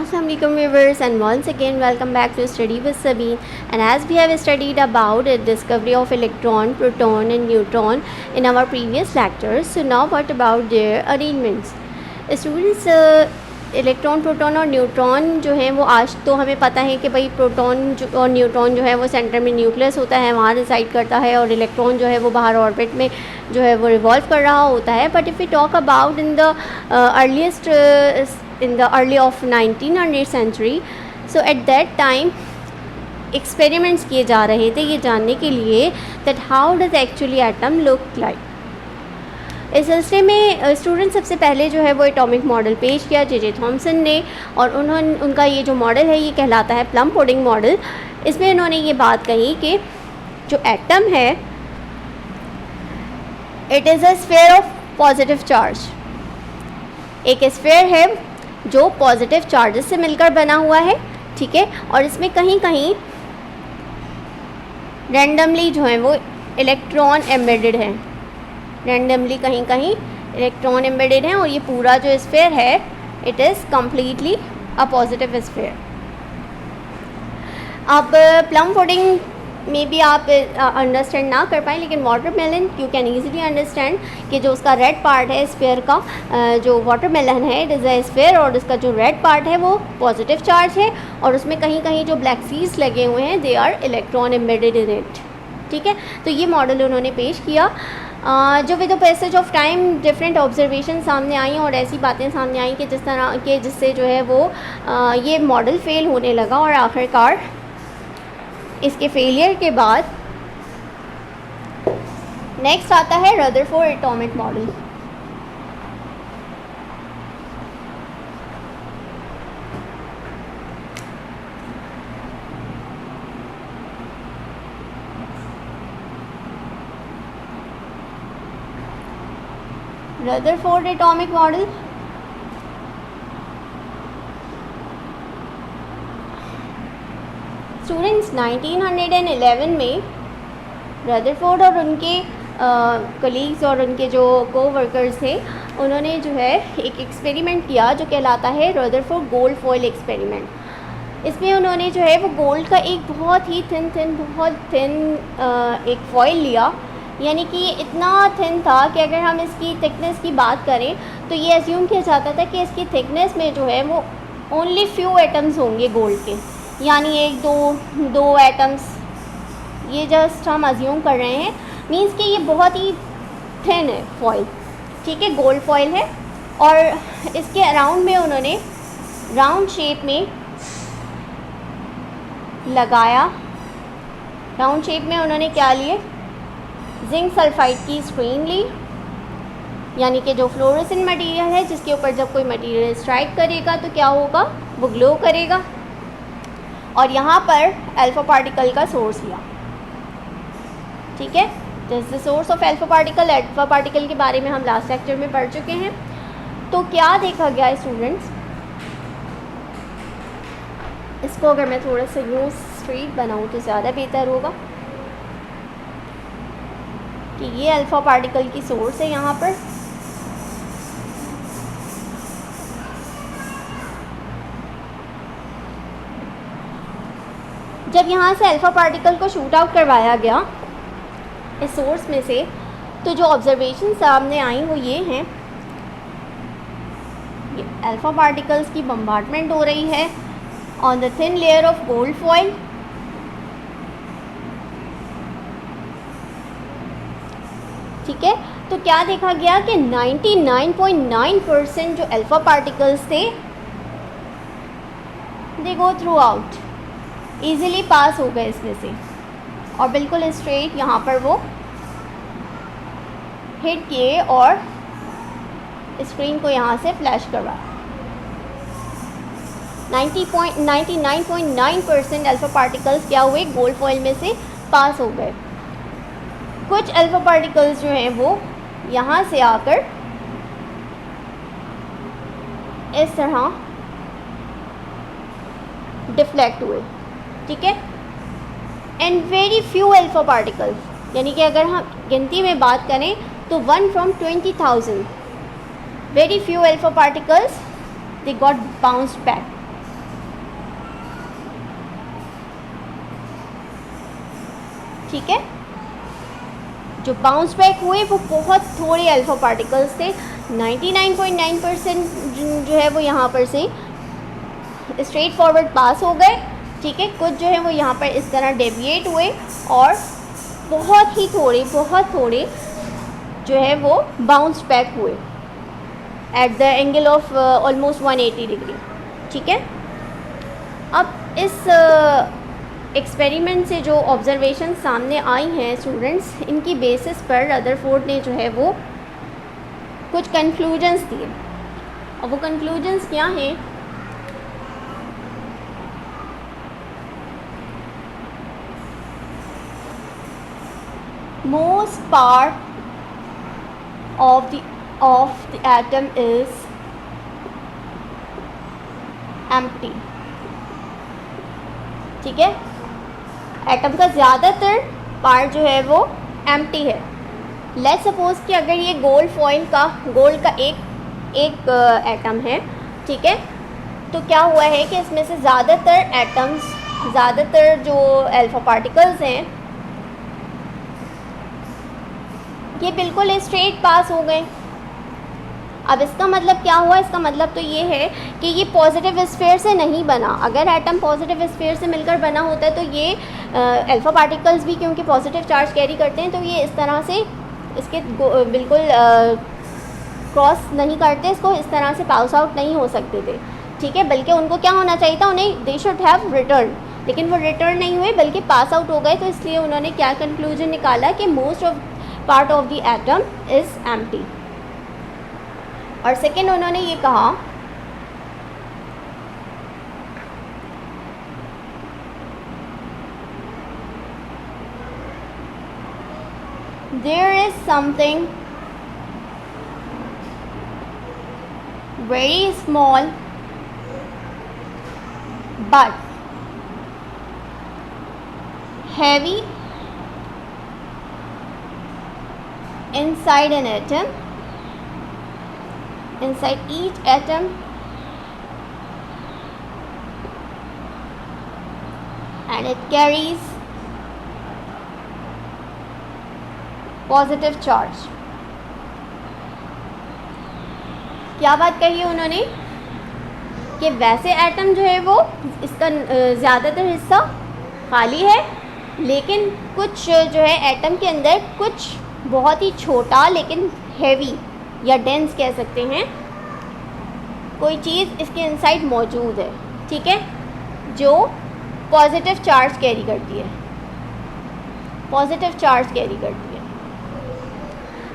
Assalamualaikum viewers, and once again welcome back to Study with Sabine. And as we have studied about the discovery of electron, proton and neutron in our previous lectures, so now what about their arrangements? Students, electron proton और neutron जो है वो आज तो हमें पता है कि भाई प्रोटॉन और न्यूट्रॉन जो है वो सेंटर में न्यूक्लियस होता है, वहाँ रिसाइड करता है, और इलेक्ट्रॉन जो है वो बाहर ऑर्बिट में जो है वो रिवॉल्व कर रहा होता है. But if we talk about in the earliest in the early of 1900 century, so at that time experiments किए जा रहे थे ये जानने के लिए that how does actually atom look like. इस सिलसिले में स्टूडेंट सबसे पहले जो है वो एटॉमिक मॉडल पेश किया जे थॉमसन ने, और उनका ये जो मॉडल है ये कहलाता है प्लम पुडिंग मॉडल. इसमें उन्होंने ये बात कही कि जो एटम है it is a sphere of positive charge. एक स्फीयर है जो पॉजिटिव चार्जेस से मिलकर बना हुआ है, ठीक है, और इसमें कहीं कहीं रैंडमली जो है वो इलेक्ट्रॉन एम्बेडेड है, रैंडमली कहीं कहीं इलेक्ट्रॉन एम्बेडेड हैं, और ये पूरा जो स्फीयर है it is completely a positive sphere. अब प्लम पुडिंग में भी आप अंडरस्टैंड ना कर पाएँ, लेकिन watermelon you can easily understand कि जो उसका रेड पार्ट है स्फीयर का, जो वाटरमेलन है इट इज़ अ स्फीयर, और उसका जो रेड पार्ट है वो पॉजिटिव चार्ज है, और उसमें कहीं कहीं जो ब्लैक सीड्स लगे हुए हैं they are electron embedded in it. ठीक है, तो ये मॉडल उन्होंने पेश किया. जो with the passage of time different observation सामने आई और ऐसी बातें सामने आई कि जिस तरह के जिससे जो है वो ये मॉडल फेल होने लगा, और आखिरकार इसके फेलियर के बाद नेक्स्ट आता है Rutherford atomic model. Rutherford atomic model students 1911 में रदरफोर्ड और उनके कलीग्स और उनके जो कोवर्कर्स थे उन्होंने जो है एक एक्सपेरिमेंट किया जो कहलाता है रदरफोर्ड गोल्ड फॉइल एक्सपेरिमेंट. इसमें उन्होंने जो है वो गोल्ड का एक बहुत ही बहुत थिन एक फॉइल लिया, यानी कि ये इतना थिन था कि अगर हम इसकी थिकनेस की बात करें तो ये एज्यूम किया जाता था कि इसकी थिकनेस में जो है वो ओनली फ्यू एटम्स होंगे गोल्ड के, यानी एक दो एटम्स, ये जस्ट हम अज्यूम कर रहे हैं. मींस कि ये बहुत ही थिन है फॉइल, ठीक है, गोल्ड फॉइल है, और इसके अराउंड में उन्होंने राउंड शेप में लगाया. राउंड शेप में उन्होंने क्या लिए, जिंक सल्फाइड की स्क्रीन ली, यानी कि जो फ्लोरोसेंट मटेरियल है जिसके ऊपर जब कोई मटेरियल स्ट्राइक करेगा तो क्या होगा, वो ग्लो करेगा. और यहाँ पर अल्फ़ा पार्टिकल का सोर्स लिया, ठीक है, this the source of alpha particle. Alpha particle के बारे में हम लास्ट लेक्चर में पढ़ चुके हैं. तो क्या देखा गया स्टूडेंट्स, इसको अगर मैं थोड़ा सा यूँ स्ट्रेट बनाऊँ तो ज़्यादा बेहतर होगा कि ये अल्फ़ा पार्टिकल की सोर्स है. यहाँ पर जब यहाँ से अल्फ़ा पार्टिकल को शूट आउट करवाया गया इस सोर्स में से, तो जो ऑब्जर्वेशन सामने आई वो ये हैं, ये अल्फ़ा पार्टिकल्स की बम्बार्डमेंट हो रही है on the thin layer of gold foil. ठीक है, तो क्या देखा गया कि 99.9% जो अल्फ़ा पार्टिकल्स थे दे गो थ्रू आउट, ईज़िली पास हो गए इसमें से, और बिल्कुल स्ट्रेट यहाँ पर वो हिट किए और स्क्रीन को यहाँ से फ्लैश करवाया. 99.9% अल्फ़ा पार्टिकल्स क्या हुए, गोल्ड फॉइल में से पास हो गए. कुछ अल्फ़ा पार्टिकल्स जो हैं वो यहाँ से आकर इस तरह डिफ्लेक्ट हुए, ठीक है. And very few alpha particles, यानी कि अगर हम गिनती में बात करें तो 1 from 20,000, very few alpha particles they got bounced back, ठीक है, जो बाउंस बैक हुए वो बहुत थोड़े अल्फा पार्टिकल्स थे, 99.9% जो है वो यहाँ पर से स्ट्रेट फॉरवर्ड पास हो गए, ठीक है। कुछ जो है वो यहाँ पर इस तरह डेविएट हुए और बहुत थोड़े जो है वो बाउंस बैक हुए at the angle of almost 180 degree, ठीक है। अब इस एक्सपेरिमेंट से जो ऑब्जर्वेशन सामने आई हैं स्टूडेंट्स, इनकी बेसिस पर रदरफोर्ड ने जो है वो कुछ कंक्लूजन्स दिए, और वो कंक्लूजन्स क्या हैं? Most part of the atom is empty, ठीक है। एटम का ज़्यादातर पार्ट जो है वो एम्प्टी है। लेट्स सपोज कि अगर ये गोल्ड का एक एटम है, ठीक है, तो क्या हुआ है कि इसमें से ज़्यादातर जो अल्फा पार्टिकल्स हैं ये बिल्कुल स्ट्रेट पास हो गए। अब इसका मतलब क्या हुआ? इसका मतलब तो ये है कि ये पॉजिटिव स्फीयर से नहीं बना। अगर एटम पॉजिटिव स्फीयर से मिलकर बना होता है तो ये अल्फा पार्टिकल्स भी क्योंकि पॉजिटिव चार्ज कैरी करते हैं तो ये इस तरह से इसके बिल्कुल क्रॉस नहीं करते, इसको इस तरह से पास आउट नहीं हो सकते थे, ठीक है। बल्कि उनको क्या होना चाहिए था, उन्हें दे शुड हैव रिटर्न, लेकिन वो रिटर्न नहीं हुए बल्कि पास आउट हो गए। तो इसलिए उन्होंने क्या कंक्लूजन निकाला कि most of part of the atom is empty. और सेकेंड उन्होंने ये कहा there is something very small but heavy inside an atom, inside each atom and it carries positive charge। क्या बात कही है उन्होंने कि वैसे एटम जो है वो इसका ज़्यादातर हिस्सा खाली है, लेकिन कुछ जो है एटम के अंदर कुछ बहुत ही छोटा लेकिन हैवी या डेंस कह सकते हैं कोई चीज़ इसके इनसाइड मौजूद है, ठीक है, जो पॉजिटिव चार्ज कैरी करती है, पॉजिटिव चार्ज कैरी करती है।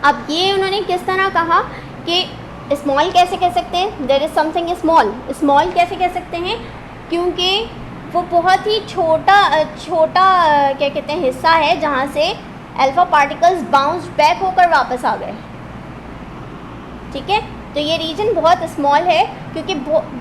अब ये उन्होंने किस तरह कहा कि स्मॉल कैसे कह सकते हैं, there is something small. Small कैसे कह सकते हैं? क्योंकि वो बहुत ही छोटा क्या कहते हैं हिस्सा है जहाँ से अल्फा पार्टिकल्स बाउंस बैक होकर वापस आ गए, ठीक है। तो ये रीजन बहुत स्मॉल है क्योंकि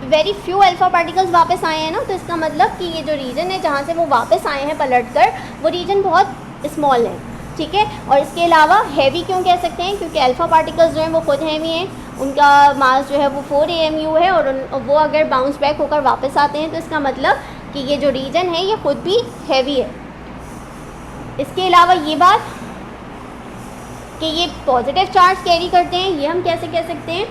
वेरी फ्यू अल्फा पार्टिकल्स वापस आए हैं ना, तो इसका मतलब कि ये जो रीजन है जहाँ से वो वापस आए हैं पलट कर, वो रीजन बहुत स्मॉल है, ठीक है। और इसके अलावा हैवी क्यों कह सकते हैं? क्योंकि अल्फा पार्टिकल्स जो हैं वो खुद हैवी हैं, उनका मास जो है वो 4 AMU है, और वो अगर बाउंस बैक होकर वापस आते हैं तो इसका मतलब कि ये जो रीजन है ये खुद भी हैवी है। इसके अलावा ये बात कि ये पॉजिटिव चार्ज कैरी करते हैं, ये हम कैसे कह सकते हैं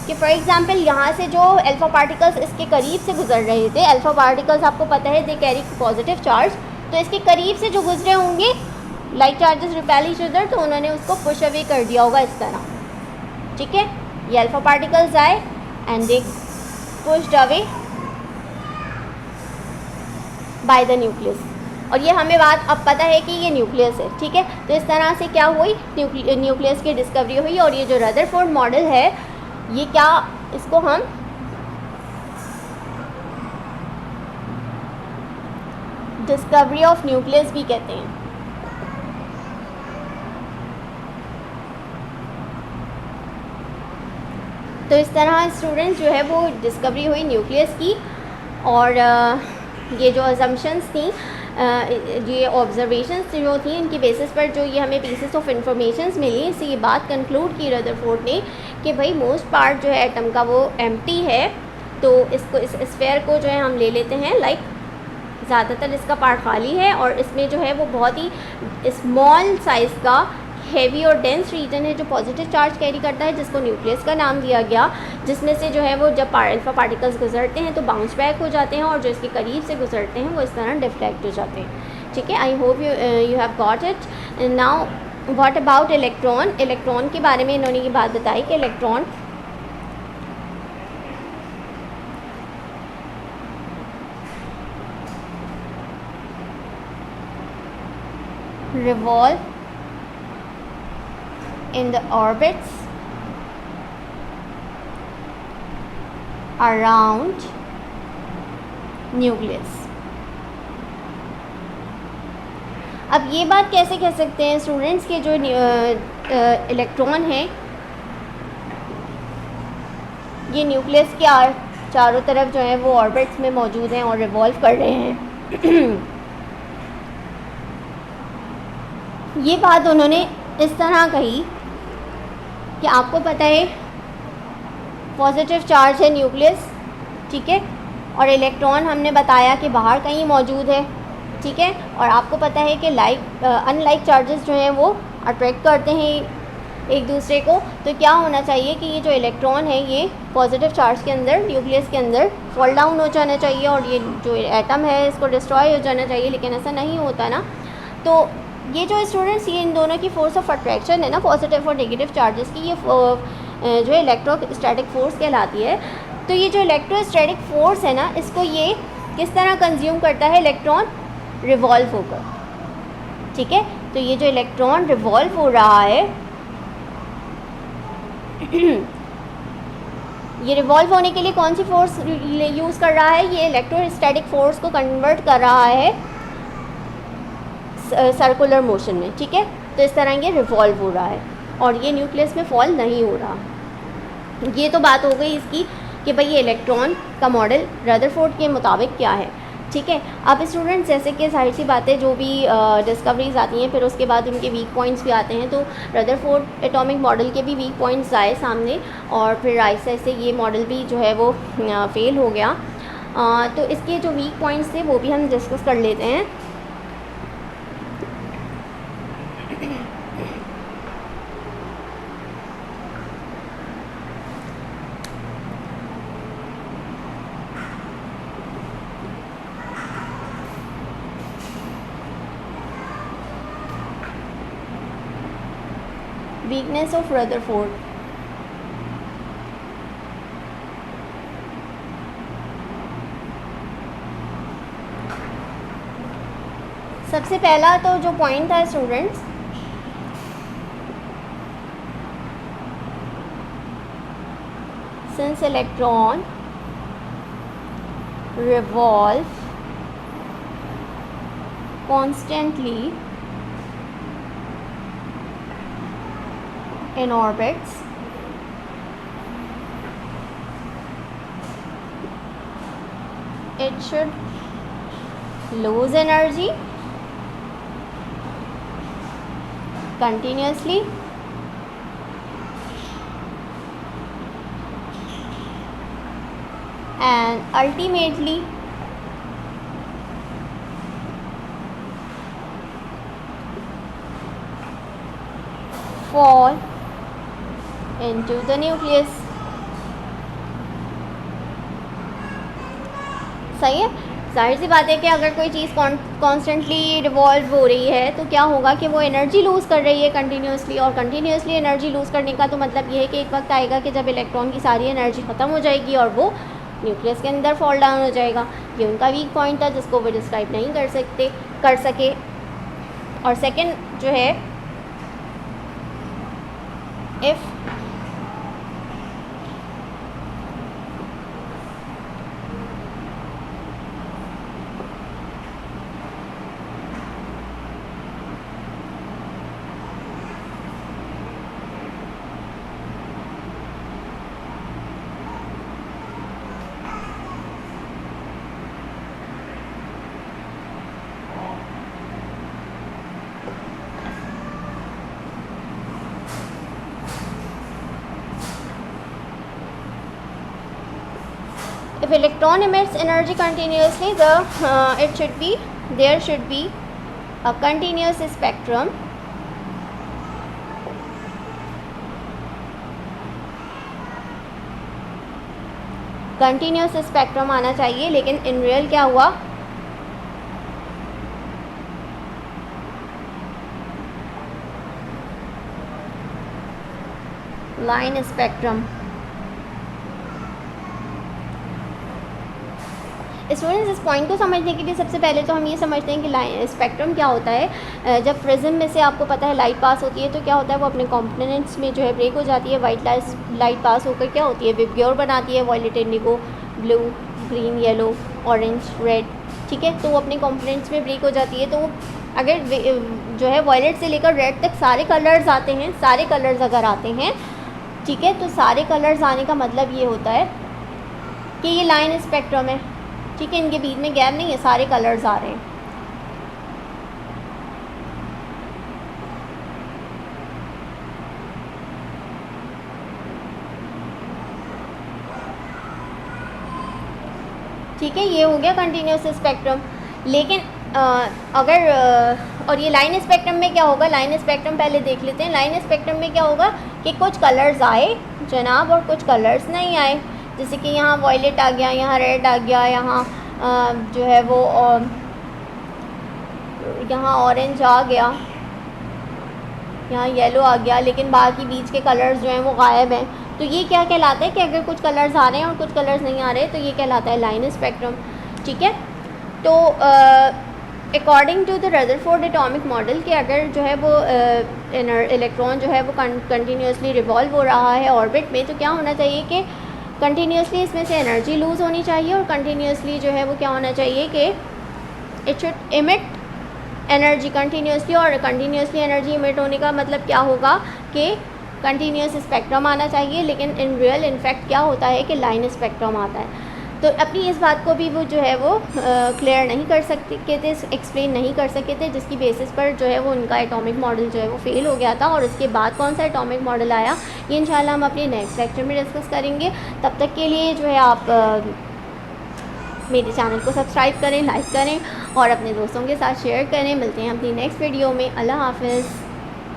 कि फॉर एग्जांपल यहाँ से जो अल्फा पार्टिकल्स इसके करीब से गुजर रहे थे, अल्फा पार्टिकल्स आपको पता है दे कैरी पॉजिटिव चार्ज, तो इसके करीब से जो गुजरे होंगे like charges repel each other, तो उन्होंने उसको पुश अवे कर दिया होगा इस तरह, ठीक है। ये अल्फा पार्टिकल्स आए and they pushed away by the nucleus, और ये हमें बात अब पता है कि ये न्यूक्लियस है, ठीक है। तो इस तरह से क्या हुई, न्यूक्लियस की डिस्कवरी हुई। और ये जो रदरफोर्ड मॉडल है ये क्या, इसको हम डिस्कवरी ऑफ न्यूक्लियस भी कहते हैं। तो इस तरह स्टूडेंट्स जो है वो डिस्कवरी हुई न्यूक्लियस की, और ये जो अजम्पशंस थी, ये ऑब्जर्वेशंस जो थी, इनकी बेसिस पर जो ये हमें पीसेस ऑफ इंफॉर्मेशंस मिली, इससे ये बात कंक्लूड की रदरफोर्ड ने कि भाई मोस्ट पार्ट जो है एटम का वो एम्प्टी है। तो इसको इस स्फीयर को जो है हम ले लेते हैं लाइक ज़्यादातर इसका पार्ट खाली है और इसमें जो है वो बहुत ही स्मॉल साइज़ का हेवी और डेंस रीजन है जो पॉजिटिव चार्ज कैरी करता है, जिसको न्यूक्लियस का नाम दिया गया, जिसमें से जो है वो जब अल्फा पार्टिकल्स गुजरते हैं तो बाउंस बैक हो जाते हैं और जो इसके करीब से गुजरते हैं वो इस तरह डिफ्लेक्ट हो जाते हैं। ठीक है, I hope you have got it. Now what about electron. Electron के बारे में इन्होंने ये बात बताई कि electron revolve in the orbits around nucleus। अब ये बात कैसे कह सकते हैं स्टूडेंट्स के जो इलेक्ट्रॉन है ये न्यूक्लियस के चारों तरफ जो है वो ऑर्बिट्स में मौजूद हैं और रिवॉल्व कर रहे हैं। ये बात उन्होंने इस तरह कही कि आपको पता है पॉजिटिव चार्ज है न्यूक्लियस, ठीक है, और इलेक्ट्रॉन हमने बताया कि बाहर कहीं मौजूद है, ठीक है, और आपको पता है कि अनलाइक चार्जेस जो हैं वो अट्रैक्ट करते हैं एक दूसरे को। तो क्या होना चाहिए कि ये जो इलेक्ट्रॉन है ये पॉजिटिव चार्ज के अंदर न्यूक्लियस के अंदर फॉल डाउन हो जाना चाहिए और ये जो एटम है इसको डिस्ट्रॉय हो जाना चाहिए, लेकिन ऐसा नहीं होता ना। तो ये जो स्टूडेंट्स ये इन दोनों की फोर्स ऑफ अट्रैक्शन है ना, पॉजिटिव और नेगेटिव चार्जेस की, ये जो इलेक्ट्रोस्टैटिक फोर्स कहलाती है। तो ये जो इलेक्ट्रोस्टैटिक फोर्स है ना, इसको ये किस तरह कंज्यूम करता है, इलेक्ट्रॉन रिवॉल्व होकर, ठीक है। तो ये जो इलेक्ट्रॉन रिवॉल्व हो रहा है ये रिवॉल्व होने के लिए कौन सी फोर्स यूज़ कर रहा है, ये इलेक्ट्रोस्टैटिक फोर्स को कन्वर्ट कर रहा है सर्कुलर मोशन में, ठीक है। तो इस तरह ये रिवॉल्व हो रहा है और ये न्यूक्लियस में फॉल नहीं हो रहा। ये तो बात हो गई इसकी कि भाई ये इलेक्ट्रॉन का मॉडल रदरफोर्ड के मुताबिक क्या है, ठीक है। अब स्टूडेंट्स जैसे कि जाहिर सी बातें जो भी डिस्कवरीज आती हैं फिर उसके बाद उनके वीक पॉइंट्स भी आते हैं, तो रदरफोर्ड एटॉमिक मॉडल के भी वीक पॉइंट्स आए सामने और फिर आहिस्ते आहिस्ते ये मॉडल भी जो है वो फेल हो गया। तो इसके जो वीक पॉइंट्स थे वो भी हम डिस्कस कर लेते हैं। Weakness of Rutherford। सबसे पहला तो जो पॉइंट था students, since electron revolve constantly in orbits, it should lose energy continuously and ultimately fall into the nucleus। सही है, जाहिर सी बात है कि अगर कोई चीज़ कॉन्स्टेंटली रिवॉल्व हो रही है तो क्या होगा कि वो एनर्जी लूज़ कर रही है कंटिन्यूसली, और कंटिन्यूसली एनर्जी लूज़ करने का तो मतलब ये है कि एक वक्त आएगा कि जब इलेक्ट्रॉन की सारी एनर्जी ख़त्म हो जाएगी और वो न्यूक्लियस के अंदर फॉल डाउन हो जाएगा। ये उनका वीक पॉइंट था जिसको वो डिस्क्राइब नहीं कर सके। और सेकंड जो है, if if electron emits energy continuously, there should be a continuous spectrum आना चाहिए, लेकिन इन रियल क्या हुआ, लाइन स्पेक्ट्रम। स्टूडेंट्स, इस पॉइंट को समझने के लिए सबसे पहले तो हम ये समझते हैं कि लाइन स्पेक्ट्रम क्या होता है। जब प्रिज्म में से आपको पता है लाइट पास होती है तो क्या होता है, वो अपने कंपोनेंट्स में जो है ब्रेक हो जाती है। वाइट लाइट पास होकर क्या होती है, विबग्योर बनाती है, violet, indigo, blue, green, yellow, orange, red, ठीक है। तो वो अपने कंपोनेंट्स में ब्रेक हो जाती है। तो अगर जो है वॉयलेट से लेकर रेड तक सारे कलर्स आते हैं, सारे कलर्स अगर आते हैं, ठीक है, तो सारे कलर्स आने का मतलब ये होता है कि ये लाइन स्पेक्ट्रम है, ठीक है। इनके बीच में गैप नहीं है, सारे कलर्स आ रहे हैं। ठीक है, ये हो गया कंटिन्यूस स्पेक्ट्रम। लेकिन अगर और ये लाइन स्पेक्ट्रम में क्या होगा, लाइन स्पेक्ट्रम पहले देख लेते हैं। लाइन स्पेक्ट्रम में क्या होगा कि कुछ कलर्स आए जनाब और कुछ कलर्स नहीं आए। जैसे कि यहाँ वॉयलेट आ गया, यहाँ रेड आ गया, यहाँ जो है वो यहाँ ऑरेंज आ गया, यहाँ येलो आ गया, लेकिन बाकी बीच के कलर्स जो हैं वो गायब हैं। तो ये क्या कहलाता है कि अगर कुछ कलर्स आ रहे हैं और कुछ कलर्स नहीं आ रहे तो ये कहलाता है लाइन स्पेक्ट्रम, ठीक है। तो according to the Rutherford atomic model कि अगर जो है वो इलेक्ट्रॉन जो है वो कंटिन्यूसली रिवॉल्व हो रहा है ऑर्बिट में, तो क्या होना चाहिए कि कंटिन्यूसली इसमें से एनर्जी लूज़ होनी चाहिए और कंटिन्यूसली जो है वो क्या होना चाहिए कि it should emit energy continuously. और कंटिन्यूसली एनर्जी इमिट होने का मतलब क्या होगा कि कंटिन्यूस स्पेक्ट्रम आना चाहिए, लेकिन इन रियल इनफैक्ट क्या होता है कि लाइन स्पेक्ट्रम आता है। तो अपनी इस बात को भी वो जो है वो क्लियर नहीं कर सकते थे, एक्सप्लेन नहीं कर सके थे, जिसकी बेसिस पर जो है वो उनका एटॉमिक मॉडल जो है वो फेल हो गया था। और उसके बाद कौन सा एटॉमिक मॉडल आया, ये इंशाल्लाह हम अपने नेक्स्ट लेक्चर में डिस्कस करेंगे। तब तक के लिए जो है आप मेरे चैनल को सब्सक्राइब करें, लाइक करें और अपने दोस्तों के साथ शेयर करें। मिलते हैं अपनी नेक्स्ट वीडियो में। अल्लाह हाफ़िज़।